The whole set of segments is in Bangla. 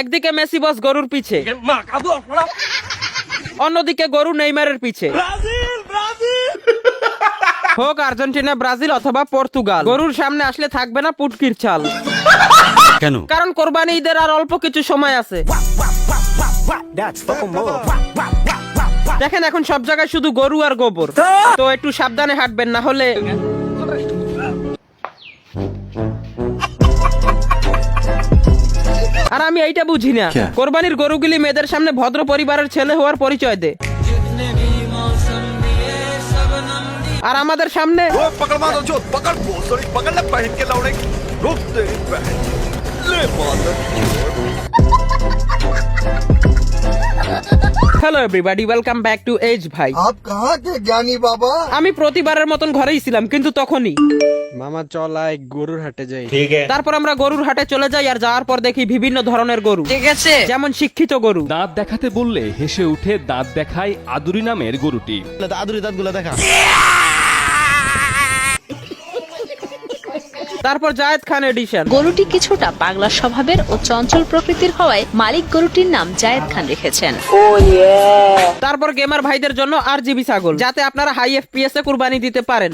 একদিকে মেসি বস গরুর পিছে, অন্যদিকে গরু নেইমারের পিছে। হোক আর্জেন্টিনা, ব্রাজিল অথবা পর্তুগাল, গরুর সামনে আসলে থাকবে না পুটকির চাল। কেন? কারণ কোরবানি ঈদের আর অল্প কিছু সময় আছে। দেখেন এখন সব জায়গায় শুধু গরু আর গোবর, তো একটু সাবধানে হাঁটবেন, না হলে। আর আমি এইটা বুঝি না, কোরবানির গরুগুলি মেয়েদের সামনে ভদ্র পরিবারের ছেলে হওয়ার পরিচয় দেয়, আর আমাদের সামনে hello everybody, welcome back to Edge Bhai. आप कहाँ थे ज्ञानी बाबा? আমি প্রতিবারের মতন ঘরেই ছিলাম, কিন্তু তখনই মামা চলাই গরুর হাটে যাই। তারপর আমরা গরুর হাটে চলে যাই, আর যাওয়ার পর দেখি বিভিন্ন ধরনের গরু, ঠিক আছে, যেমন শিক্ষিত গরু। দাঁত দেখাতে বললে হেসে উঠে দাঁত দেখায় আদুরি নামের গরুটি। আদুরি দাঁতগুলো দেখা। তারপর জায়েদ খান এডিশন। গরুটি কিছুটা পাগলা স্বভাবের ও চঞ্চল প্রকৃতির হওয়ায় মালিক গরুটির নাম জায়েদ খান রেখেছেন। তারপর গেমার ভাইদের জন্য RGB ছাগল, যাতে আপনারা হাই FPS এ কুরবানি দিতে পারেন।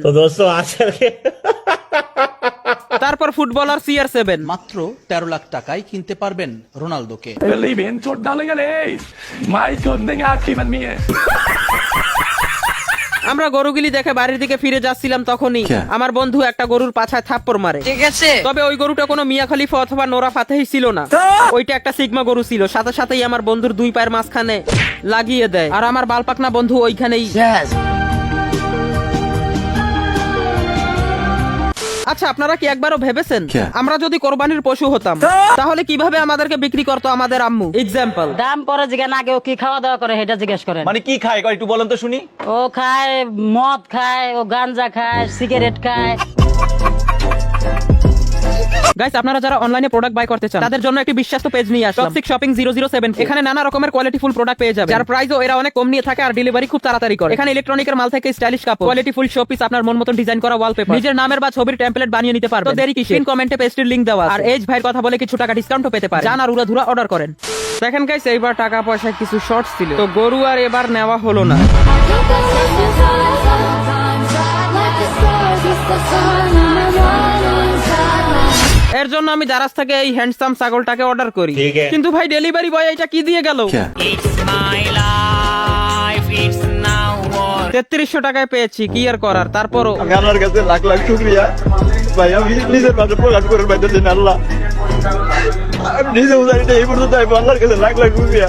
তারপর ফুটবলার CR7, মাত্র 13 লাখ টাকায় কিনতে পারবেন রোনালদোকে। আমরা গরুগুলি দেখে বাড়ির দিকে ফিরে যাচ্ছিলাম, তখনই আমার বন্ধু একটা গরুর পাছায় থাপ্পড় মারে, ঠিক আছে। তবে ওই গরুটা কোনো মিয়া খলিফা অথবা নোরা ফাতেহি ছিল না, ওইটা একটা সিগমা গরু ছিল। সাথে সাথেই আমার বন্ধুর দুই পায়ের মাঝখানে লাগিয়ে দেয়, আর আমার বালপাকনা বন্ধু ওইখানেই। আচ্ছা, আপনারা কি একবারও ভেবেছেন আমরা যদি কোরবানির পশু হতাম তাহলে কিভাবে আমাদেরকে বিক্রি করতো আমাদের আম্মু? এক্সাম্পল, দাম পরে জিজ্ঞাসা আগে ও কি খাওয়া দাওয়া করে সেটা জিজ্ঞেস করেন। মানে কি খায় একটু বলেন তো শুনি। ও খায় মদ খায়, ও গাঞ্জা খায়, সিগারেট খায়। গাইস, আপনারা যারা অনলাইনে প্রোডাক্ট বাই করতে চান তাদের জন্য একটি বিশ্বস্ত পেজ নিয়ে আসলাম, টক্সিক শপিং 007। এখানে নানা রকমের কোয়ালিটিফুল প্রোডাক্ট পেয়ে যাবেন, যার প্রাইসও এরা অনেক কম নিয়ে থাকে, আর ডেলিভারি খুব তাড়াতাড়ি করে। এখানে ইলেকট্রনিকের মাল থেকে স্টাইলিশ কাপড়, কোয়ালিটিফুল শোপিস, আপনার মন মতন ডিজাইন করা ওয়ালপেপার, নিজের নামের বা ছবির টেমপ্লেট বানিয়ে নিতে পারবেন। তো দেরি কিসের? পিন কমেন্টে পেজটির লিংক দেওয়া আছে, আর এজ ভাইয়ের কথা বলে কিছু টাকা ডিসকাউন্টও পেতে পারেন। যান আর উড়াধুরা অর্ডার করেন। দেখেন গাইস, এইবার টাকা পয়সা কিছু শর্ট ছিল, তো গরু আর এবার নেওয়া হলো না। এর জন্য আমি দারাজ থেকে এই হ্যান্ডসাম ছাগলটাকে অর্ডার করি, কিন্তু ভাই ডেলিভারি বয় এটা কি দিয়ে গেল? 3300 টাকায় পেয়েছি, কি আর করার। তারপরও আমি আল্লাহর কাছে লাখ লাখ শুকরিয়া ভাই, আমি নিজের মাঝে প্রকাশ করে পাইতেছি না। আল্লাহ, আমি নিজে উদাহরণ এই পর্যন্ত আল্লাহর কাছে লাখ লাখ শুকরিয়া।